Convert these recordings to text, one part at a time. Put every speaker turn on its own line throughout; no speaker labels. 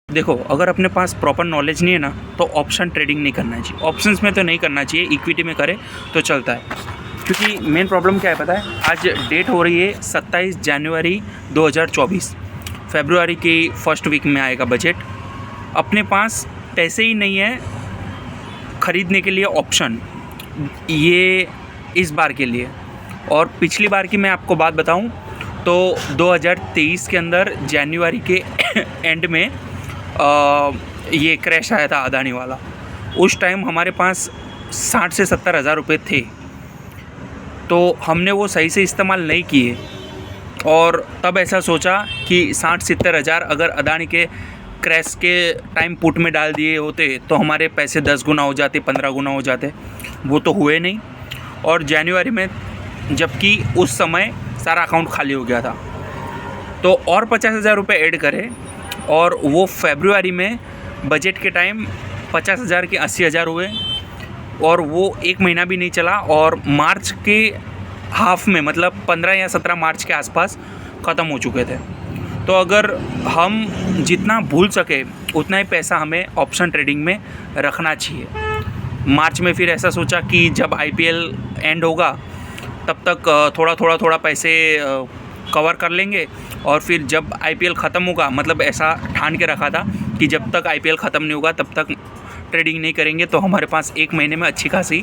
देखो, अगर अपने पास प्रॉपर नॉलेज नहीं है ना, तो ऑप्शन ट्रेडिंग नहीं करना चाहिए। ऑप्शंस में तो नहीं करना चाहिए, इक्विटी में करे तो चलता है। क्योंकि मेन प्रॉब्लम क्या है पता है, आज डेट हो रही है 27 जनवरी 2024। फरवरी की फर्स्ट वीक में आएगा बजट। अपने पास पैसे ही नहीं है ख़रीदने के लिए ऑप्शन, ये इस बार के लिए। और पिछली बार की मैं आपको बात बताऊं तो 2023 के अंदर जनवरी के एंड में ये क्रैश आया था अदानी वाला। उस टाइम हमारे पास 60 से 70 हज़ार रुपये थे, तो हमने वो सही से इस्तेमाल नहीं किए। और तब ऐसा सोचा कि 60-70 हज़ार अगर अदानी के क्रैश के टाइम पुट में डाल दिए होते तो हमारे पैसे 10 गुना हो जाते, 15 गुना हो जाते। वो तो हुए नहीं। और जनवरी में जबकि उस समय सारा अकाउंट खाली हो गया था, तो और 50 हज़ार रुपये ऐड करें, और वो फरवरी में बजट के टाइम 50 हज़ार के 80 हज़ार हुए, और वो एक महीना भी नहीं चला। और मार्च के हाफ में, मतलब 15 या 17 मार्च के आसपास ख़त्म हो चुके थे। तो अगर हम जितना भूल सके उतना ही पैसा हमें ऑप्शन ट्रेडिंग में रखना चाहिए। मार्च में फिर ऐसा सोचा कि जब IPL एंड होगा तब तक थोड़ा पैसे कवर कर लेंगे, और फिर जब IPL ख़त्म होगा, मतलब ऐसा ठान के रखा था कि जब तक IPL ख़त्म नहीं होगा तब तक ट्रेडिंग नहीं करेंगे, तो हमारे पास एक महीने में अच्छी खासी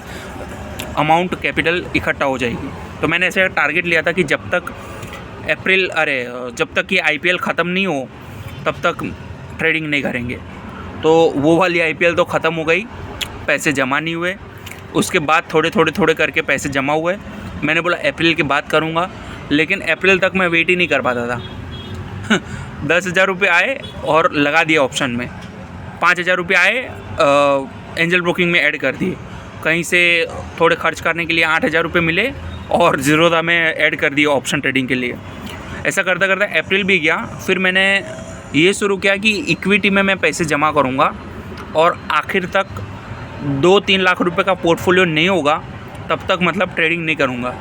अमाउंट कैपिटल इकट्ठा हो जाएगी। तो मैंने ऐसे टारगेट लिया था कि जब तक ये IPL ख़त्म नहीं हो तब तक ट्रेडिंग नहीं करेंगे। तो वो वाली IPL तो ख़त्म हो गई, पैसे जमा नहीं हुए। उसके बाद थोड़े करके पैसे जमा हुए। मैंने बोला अप्रैल की बात करूँगा, लेकिन अप्रैल तक मैं वेट ही नहीं कर पाता था। 10 हज़ार रुपये आए और लगा दिया ऑप्शन में। 5 हज़ार रुपये आए एंजल ब्रोकिंग में ऐड कर दिए। कहीं से थोड़े खर्च करने के लिए 8 हज़ार रुपये मिले और ज़ीरोधा में ऐड कर दिया ऑप्शन ट्रेडिंग के लिए। ऐसा करते करते अप्रैल भी गया। फिर मैंने ये शुरू किया कि इक्विटी में मैं पैसे जमा करूँगा, और आखिर तक 2-3 लाख रुपए का पोर्टफोलियो नहीं होगा तब तक मतलब ट्रेडिंग नहीं करूँगा।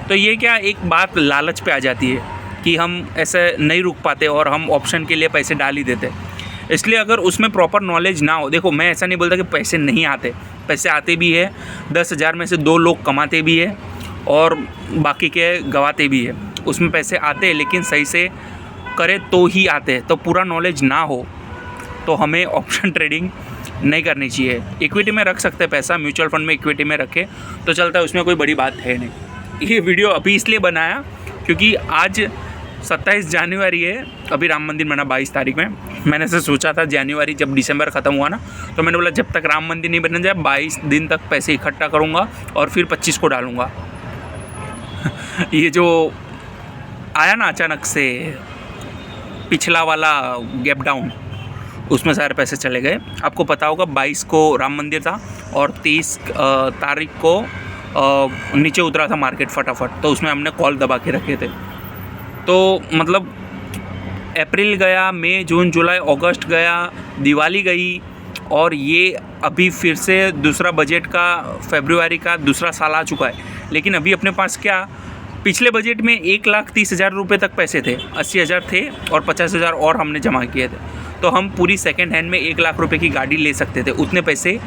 तो ये क्या, एक बात लालच पे आ जाती है कि हम ऐसे नहीं रुक पाते और हम ऑप्शन के लिए पैसे डाल ही देते। इसलिए अगर उसमें प्रॉपर नॉलेज ना हो, देखो मैं ऐसा नहीं बोलता कि पैसे नहीं आते, पैसे आते भी है। 10 हज़ार में से 2 लोग कमाते भी है और बाकी के गवाते भी है। उसमें पैसे आते हैं, लेकिन सही से करे तो ही आते हैं। तो पूरा नॉलेज ना हो तो हमें ऑप्शन ट्रेडिंग नहीं करनी चाहिए। इक्विटी में रख सकते हैं पैसा, म्यूचुअल फंड में इक्विटी में रखे तो चलता है, उसमें कोई बड़ी बात है नहीं। ये वीडियो अभी इसलिए बनाया क्योंकि आज 27 जनवरी है, अभी राम मंदिर बना 22 तारीख में। मैंने से सोचा था जनवरी जब दिसंबर ख़त्म हुआ ना, तो मैंने बोला जब तक राम मंदिर नहीं बन जाए 22 दिन तक पैसे इकट्ठा करूँगा और फिर 25 को डालूँगा। ये जो आया ना अचानक से पिछला वाला गैप डाउन, उसमें सारे पैसे चले गए। आपको पता होगा 22 को राम मंदिर था और 23 तारीख को नीचे उतरा था मार्केट फटाफट, तो उसमें हमने कॉल दबा के रखे थे। तो मतलब अप्रैल गया, मई, जून, जुलाई, अगस्त गया, दिवाली गई, और ये अभी फिर से दूसरा बजट का फरवरी का दूसरा साल आ चुका है। लेकिन अभी अपने पास क्या, पिछले बजट में 1,30,000 रुपये तक पैसे थे, 80 हज़ार थे और 50 हज़ार और हमने जमा किए थे। तो हम पूरी सेकेंड हैंड में 1 लाख रुपए की गाड़ी ले सकते थे, उतने पैसे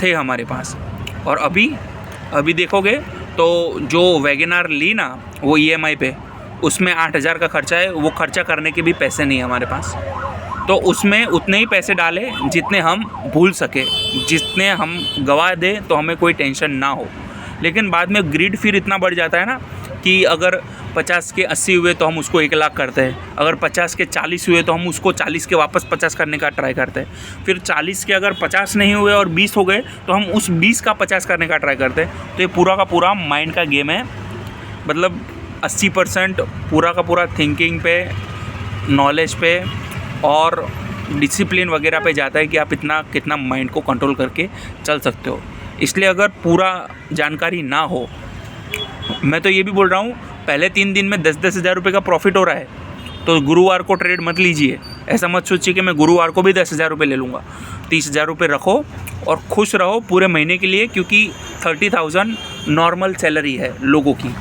थे हमारे पास। और अभी देखोगे तो जो वैगनआर ली ना, वो EMI पे, उसमें 8 हज़ार का खर्चा है। वो खर्चा करने के भी पैसे नहीं है हमारे पास। तो उसमें उतने ही पैसे डाले जितने हम भूल सके, जितने हम गवा दें तो हमें कोई टेंशन ना हो। लेकिन बाद में ग्रिड फिर इतना बढ़ जाता है ना कि अगर 50 के 80 हुए तो हम उसको 1 लाख करते हैं, अगर 50 के 40 हुए तो हम उसको 40 के वापस 50 करने का ट्राई करते हैं, फिर 40 के अगर 50 नहीं हुए और 20 हो गए तो हम उस 20 का 50 करने का ट्राई करते हैं। तो ये पूरा का पूरा माइंड का गेम है। मतलब 80% पूरा का पूरा थिंकिंग पे, नॉलेज पे और डिसिप्लिन वगैरह पे जाता है कि आप कितना माइंड को कंट्रोल करके चल सकते हो। इसलिए अगर पूरा जानकारी ना हो, मैं तो ये भी बोल रहा हूँ, पहले 3 दिन में 10-10 हज़ार रुपये का प्रॉफिट हो रहा है तो गुरुवार को ट्रेड मत लीजिए। ऐसा मत सोचिए कि मैं गुरुवार को भी 10 हज़ार रुपये ले लूँगा। 30 हज़ार रुपये रखो और खुश रहो पूरे महीने के लिए, क्योंकि 30,000 नॉर्मल सैलरी है लोगों की।